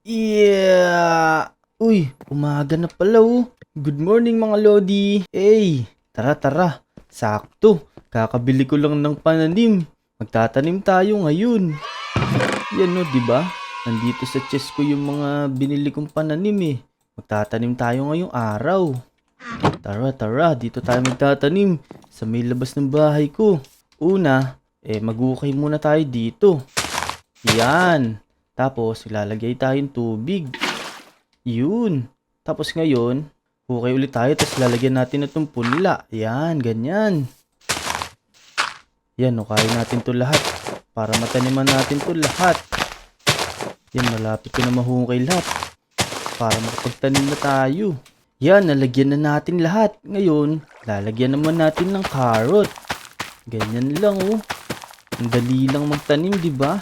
Yeah! Uy, umaga na pala oh. Good morning mga Lodi. Hey, tara tara. Sakto. Kakabili ko lang ng pananim. Magtatanim tayo ngayon. Yan oh, di ba? Nandito sa chest ko yung mga binili kong pananim eh. Magtatanim tayo ngayong araw. Tara tara, dito tayo magtatanim sa may labas ng bahay ko. Una, magukay muna tayo dito. Yan. Tapos, ilalagay tayong tubig. Yun. Tapos ngayon, hukay ulit tayo. Tapos lalagyan natin itong punla. Yan, ganyan. Yan, hukayin natin to lahat. Para mataniman natin to lahat. Yan, malapit ko na mahukay lahat. Para makapagtanim na tayo. Yan, nalagyan na natin lahat. Ngayon, lalagyan naman natin ng carrot. Ganyan lang oh. Ang dali lang magtanim, di ba?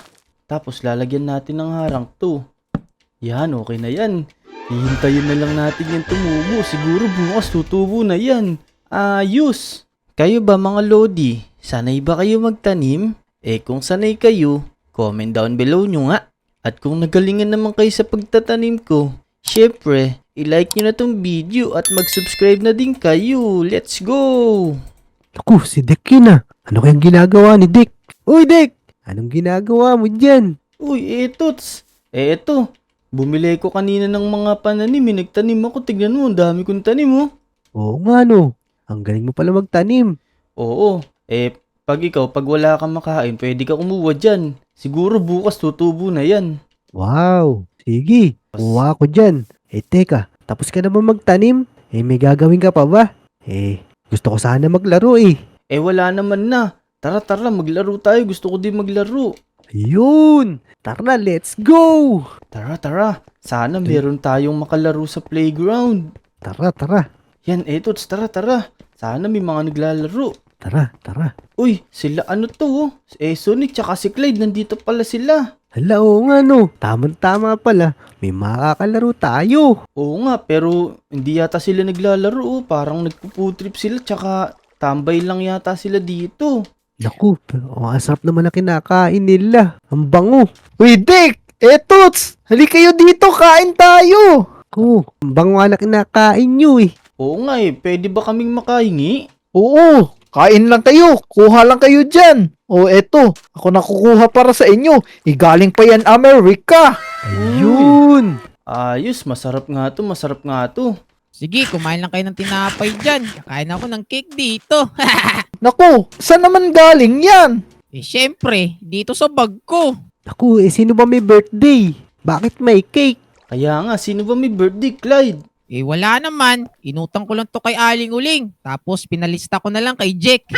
Tapos lalagyan natin ng harang to. Yan, okay na yan. Hihintayin na lang natin yan tumubo. Siguro bukas tutubo na yan. Ayos! Kayo ba mga Lodi? Sanay ba kayo magtanim? Kung sanay kayo, comment down below nyo nga. At kung nagalingan naman kayo sa pagtatanim ko, syempre, i-like nyo na tong video at mag-subscribe na din kayo. Let's go! Naku, si Dick yun ah. Ano kayang ginagawa ni Dick? Uy, Dick! Anong ginagawa mo dyan? Uy, Tots. Eto. Bumili ko kanina ng mga pananim. Nagtanim ako. Tignan mo, ang dami kong tanim oh. Oo nga no. Ang galing mo pala magtanim. Oo. Pag wala kang makain, pwede ka kumuha dyan. Siguro bukas tutubo na yan. Wow. Sige, kuha ko dyan. Teka, tapos ka naman magtanim? May gagawin ka pa ba? Gusto ko sana maglaro eh. Wala naman na. Tara, maglaro tayo. Gusto ko din maglaro. Ayun! Tara, let's go! Tara. Sana meron tayong makalaro sa playground. Tara. Yan, Tots, tara. Sana may mga naglalaro. Tara. Uy, sila ano to oh? Sonic tsaka si Clyde, nandito pala sila. Hala, oo nga no. Tama pala. May makakalaro tayo. Oo nga, pero hindi yata sila naglalaro oh. Parang nagpuputrip sila tsaka tambay lang yata sila dito. Naku, pero ang sarap naman na kinakain nila. Ang bango. Uy, Dick! Tots! Halika kayo dito, kain tayo! Ang bango nga na kinakain nyo eh. Oo nga pwede ba kaming makahingi? Oo, kain lang kayo. Kuha lang kayo dyan. O eto, ako nakukuha para sa inyo. Galing pa yan Amerika. Ayun! Ayos, masarap nga to. Sige, kumain lang kayo ng tinapay dyan. Kakain ako ng cake dito. Naku, saan naman galing yan? Syempre, dito sa bag ko. Naku, sino ba may birthday? Bakit may cake? Kaya nga, sino ba may birthday, Clyde? Wala naman. Inutang ko lang to kay Aling Uling. Tapos pinalista ko na lang kay Jake.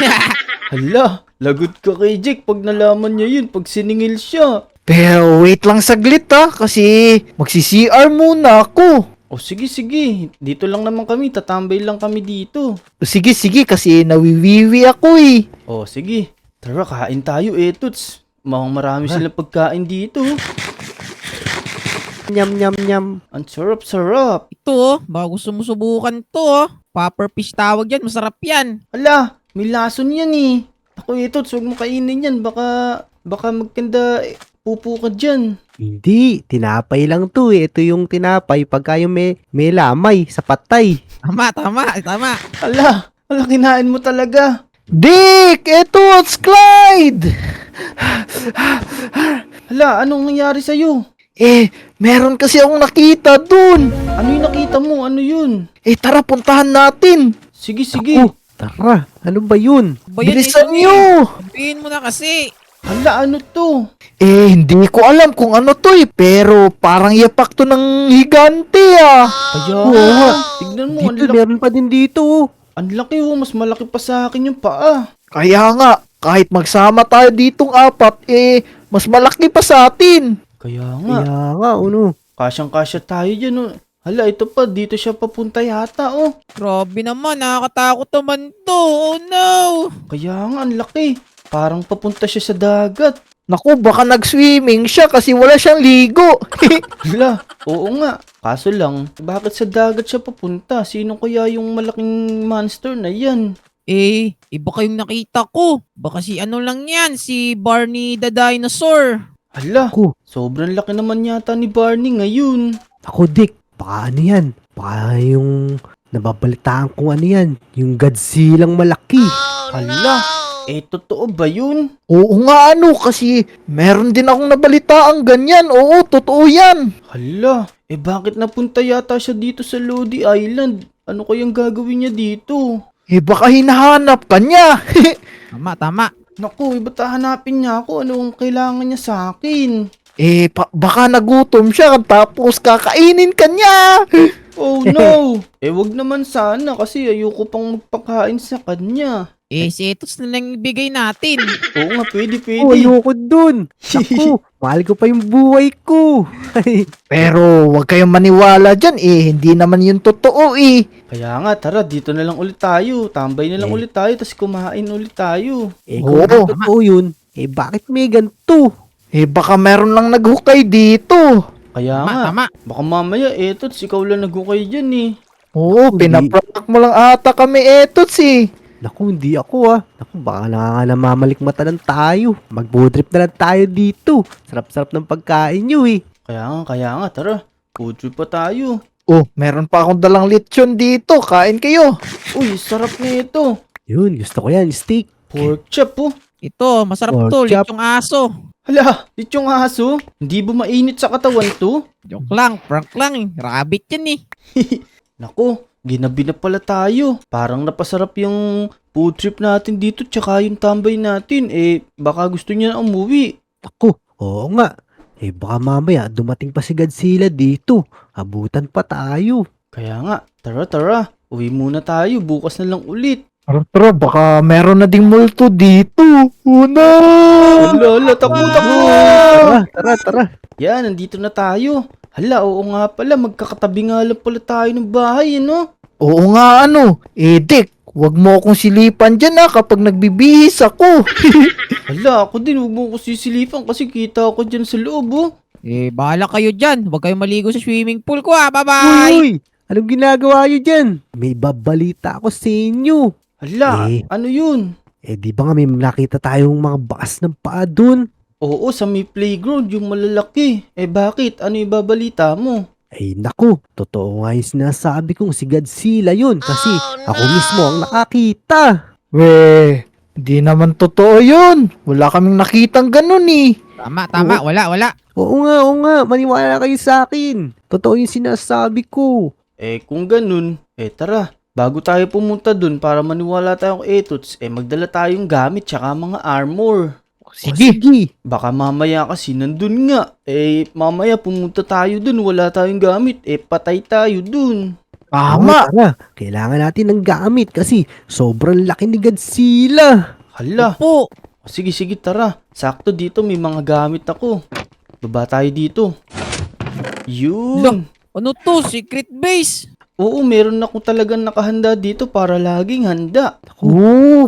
Hala, lagot ka kay Jake pag nalaman niya yun, pag siningil siya. Pero wait lang saglit kasi magsi-CR muna ako. O sige, dito lang naman kami, tatambay lang kami dito. Sige kasi nawiwiwi ako eh. O sige, tara kain tayo Tots. Marami silang pagkain dito. Nyam. Ang sarap. Ito, baka gusto mo subukan to. Popper fish tawag yan, masarap yan. Ala, may lason yan eh. Ako Tots, huwag mo kainin yan. Baka magkanda pupo ka dyan. Hindi, tinapay lang to eh. Ito yung tinapay pagka yung may lamay sa patay. Tama. Ala, kinain mo talaga. Dick! Tots! Clyde! Hala, anong nangyari sa'yo? Meron kasi akong nakita dun. Ano yung nakita mo? Ano yun? Tara, puntahan natin. Sige. Tara, ano ba yun? Ba yan, Bilisan ito, nyo. Sabihin mo na kasi. Hala, ano to? Hindi ko alam kung ano to pero parang yapak to ng higante Kaya Oo nga. tignan mo, ang Dito, laki. meron pa din dito. Ang laki oh, mas malaki pa sa akin yung paa. Kaya nga, kahit magsama tayo ditong apat, mas malaki pa sa atin. Kaya nga, Kaya nga, ano? kasyang-kasya tayo dyan oh. Hala, ito pa, dito siya papunta yata oh. Grabe naman, nakakatakot naman to. Oh no. Kaya nga, ang laki. Parang papunta siya sa dagat. Naku, baka nag-swimming siya kasi wala siyang ligo. Hala, oo nga. Kaso lang, bakit sa dagat siya papunta? Sino kaya yung malaking monster na yan? Iba kayong nakita ko. Baka si ano lang yan, si Barney the Dinosaur. Hala, Ako, sobrang laki naman yata ni Barney ngayon. ako Dick, baka ano yan? Baka yung nababalitaan kong ano yan, yung Godzilla malaki. Hala, totoo ba yun? Oo nga kasi meron din akong nabalitaang ganyan. Oo, totoo yan. Hala, bakit napunta yata siya dito sa Lodi Island? Ano kayang gagawin niya dito? Baka hinahanap ka niya. Tama. Naku, ba't hahanapin niya ako? Anong kailangan niya sa akin? Baka nagutom siya tapos kakainin ka niya. Oh no! Wag naman sana kasi ayoko pang magpakain sa kanya. Si Etos na lang ibigay natin. Oo nga, pwede. Oh, ayoko dun. Ako, mahal ko pa yung buhay ko. Pero wag kayong maniwala dyan hindi naman yun totoo Kaya nga, tara, dito na lang ulit tayo. Tambay na lang Eh. ulit tayo, tapos kumain ulit tayo. Kung Oo. totoo yun, bakit may ganito? Baka meron lang naghukay dito. Kaya nga, Tama. baka mamaya, Etots, ikaw lang nagukay dyan eh. Oo, Hindi. pinaprank mo lang ata kami etots Naku, hindi ako Naku, baka namamalikmatanan tayo. Mag-boat trip na lang tayo dito. Sarap-sarap ng pagkain nyo Kaya nga, tara. Food trip pa tayo. Oh, meron pa akong dalang lechon dito. Kain kayo. Uy, sarap nito. Yun, gusto ko yan, steak. Pork chop oh. Ito, masarap Pork to. chop. Lechong aso. Hala, yung aso. Hindi ba mainit sa katawan to? Joke lang, prank lang eh. Rabbit yan eh. Naku, ginabi na pala tayo. Parang napasarap yung food trip natin dito tsaka yung tambay natin. Baka gusto niya na umuwi. Naku, oo nga. Baka mamaya dumating pa si Godzilla dito. Abutan pa tayo. Kaya nga, tara. Uwi muna tayo, bukas na lang ulit. Tara, baka meron na ding multo dito. Una! Hala, takbo. Tara. Yan, nandito na tayo. Hala, oo nga pala, magkakatabi nga lang pala tayo ng bahay, ano? Oo nga Dick, wag mo akong silipan dyan kapag nagbibihis ako. Hala, ako din, huwag mo ko sisilipan kasi kita ako dyan sa loob, oh. Bahala kayo dyan. Huwag kayong maligo sa swimming pool ko Bye-bye! Uy! Anong ginagawa nyo dyan? May babalita ako sa inyo. Hala, Eh. ano yun? Di ba nga may nakita tayong mga bakas ng paa dun? Oo, sa may playground, yung malalaki. Bakit? Ano yung babalita mo? Naku, totoo nga yung sinasabi kong si Godzilla yun kasi ako mismo ang nakakita. Di naman totoo yun. Wala kaming nakitang ganun Tama. Wala. Oo nga, maniwala kayo sa akin. Totoo yung sinasabi ko. Kung ganun, tara. Bago tayo pumunta dun para maniwala tayong Etots, magdala tayong gamit tsaka mga armor. Sige. Baka mamaya kasi nandun nga. Mamaya pumunta tayo dun, wala tayong gamit. Patay tayo dun. Tama. Tara, kailangan natin ng gamit kasi sobrang laki ni Godzilla. Hala. Po. Sige, tara. Sakto dito, may mga gamit ako. Baba tayo dito. Yun. Ano to? Secret base? Oo, meron ako talagang nakahanda dito para laging handa.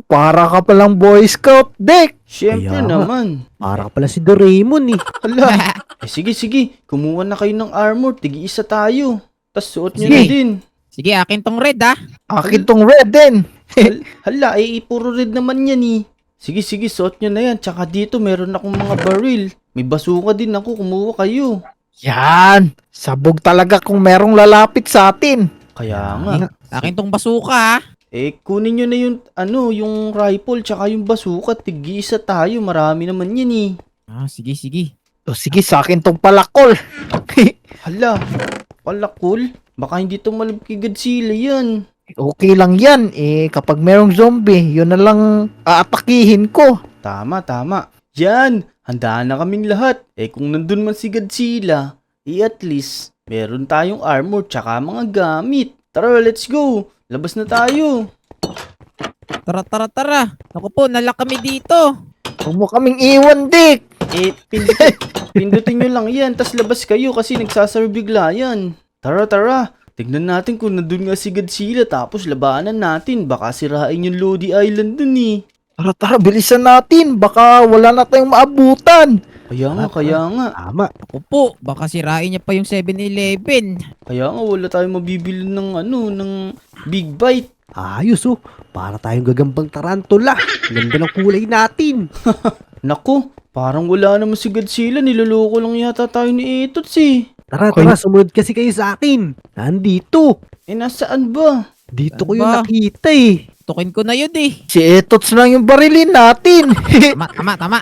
Para ka palang Boy Scout, Dick. Siyempre Kaya nga. naman. Para ka pala si Doraemon Hala. Sige. Kumuha na kayo ng armor. Tigi-isa tayo. Tas suot nyo Sige. na din. Sige, akin tong red Akin tong red din. Hala, puro red naman yan eh. Sige, suot nyo na yan. Tsaka dito, meron akong mga baril. May basuka din ako. Kumuha kayo. Yan. Sabog talaga kung merong lalapit sa atin. Kaya nga. Akin tong basuka Kunin nyo na yung rifle tsaka yung basuka. Tig-isa tayo. Marami naman yan eh. Sige. Sige, sa akin tong palakol. Hala, pala cool. Baka hindi to malab kay Godzilla yan. Okay lang yan. Kapag merong zombie, yun na lang aatakihin ko. Tama. Yan, handaan na kaming lahat. Kung nandun man si Godzilla, at least, meron tayong armor tsaka mga gamit. Tara, let's go. Labas na tayo. Tara. Naku po, nalak kami dito. Huwag mo kaming iwan, Dick. Pindutin nyo lang yan, tas labas kayo kasi nagsasar bigla yan. Tara. Tignan natin kung nandun nga si Godzilla tapos labanan natin. Baka sirain yung Lodi Island dun eh. Tara, bilisan natin. Baka wala na tayong maabutan. Kaya nga. Tama. Naku po, baka sirain niya pa yung 7-Eleven. Kaya nga wala tayong mabibili ng ng Big Bite. Ayos oh. Para tayong gagambang tarantula. Ganda ng kulay natin. Naku, parang wala naman si Godzilla. Niloloko lang yata tayo ni Itots eh. Tara, Okay. tara, sumunod kasi kayo sa akin. Nandito. Eh, nasaan ba? Dito Ano ko yung ba? nakita eh. Tukin ko na yun eh. Si Etots lang yung barilin natin. Tama.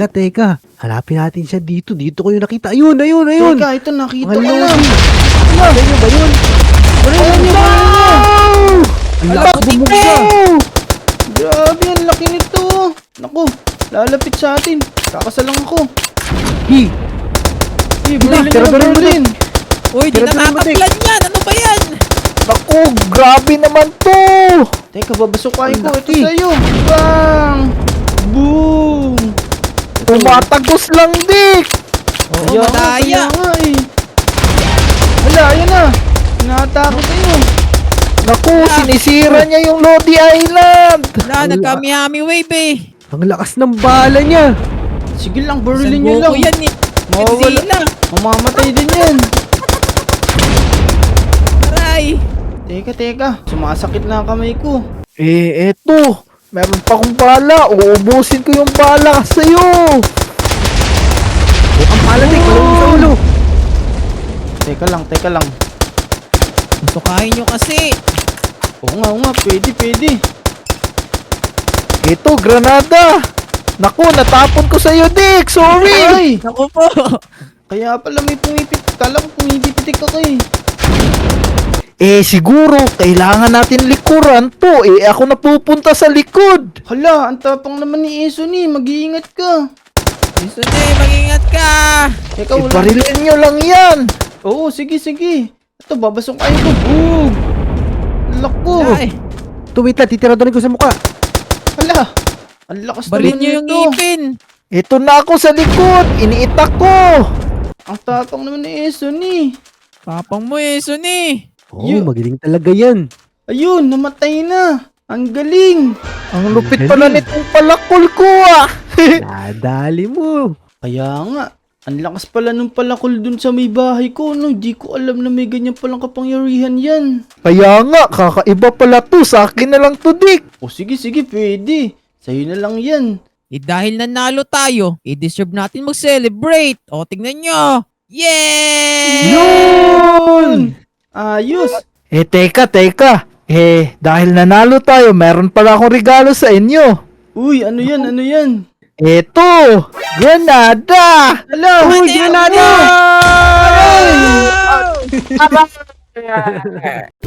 Teka. Hanapin natin siya dito. Dito ko yung nakita. Ayun. Teka, ito nakita Ang ko na. lodi. Ayun ba yun? Barilin niyo, barilin niyo. Ang lakas bumungga. Grabe, ang laki nito. Naku, lalapit sa atin. Kakasalang ako. Hi. Eh, barilin tira, niyo, barilin mo, barilin. Uy, di Tira, na tira, nataklan yan. Ano ba yan? Naku, grabe naman to. Teka, babasukain ko. Ang Ito laki. sa'yo. Bang! Boom! Tumatagos lang, Dick. Oo, Kaya madaya. nga eh. Wala, ayan na. Inaatake kayo. Naku, sinisira niya yung Lodi Island. Wala, nagkami-hami wave eh. Ang lakas ng bala niya. Sige lang, San barilin niyo lang. Goku yan eh. Mawawala. Godzilla. Mamamatay din yan. Aray. Teka. Sumasakit na ang kamay ko. Eto. Meron pa akong bala. Uubusin ko yung bala sa'yo. Ang pala, Tek. Walang sa ulo. Teka lang. Sukahin nyo kasi. Oo nga. Pwede. Ito, granada. Naku, natapon ko sa'yo, Dick. Sorry. Ay! Naku po. Kaya pala may pumipit. Kala ko pumipitik ako eh. Siguro, kailangan natin likuran to. Ako napupunta sa likod. Hala, ang tapang naman ni Eso ni. Mag-iingat ka. Gusto niya eh, mag-ingat ka. Teka, wala. Barilin nyo lang yan. Oo, sige. Ito, babasok kayo ko. Boom! Lako. Ay, Ito, wait lang. Titiradorin ko sa mukha. Hala. Ang lakas balin naman nyo yung nito. ngipin. Ito na ako sa likod. Iniitak ko. Ang tapang naman ni Eso ni. Papang mo eh, Suni. Oo, You- magaling talaga yan. Ayun, namatay na. Ang galing. Ang lupit pala nitong palakol ko ah. Nadali mo. Kaya nga, ang lakas pala nung palakol dun sa may bahay ko. No, di ko alam na may ganyan palang kapangyarihan yan. Kaya nga, kakaiba pala to. Sa akin na lang to, Dick. O sige, pwede. Sa'yo na lang yan. Eh dahil nanalo tayo, deserve natin mag-celebrate. O, tingnan nyo. Yay! Yun! Ayos. Teka. Dahil nanalo tayo, meron pala akong regalo sa inyo. Uy, ano yan? Eto, granada. Hala! Uy, granada! Wow!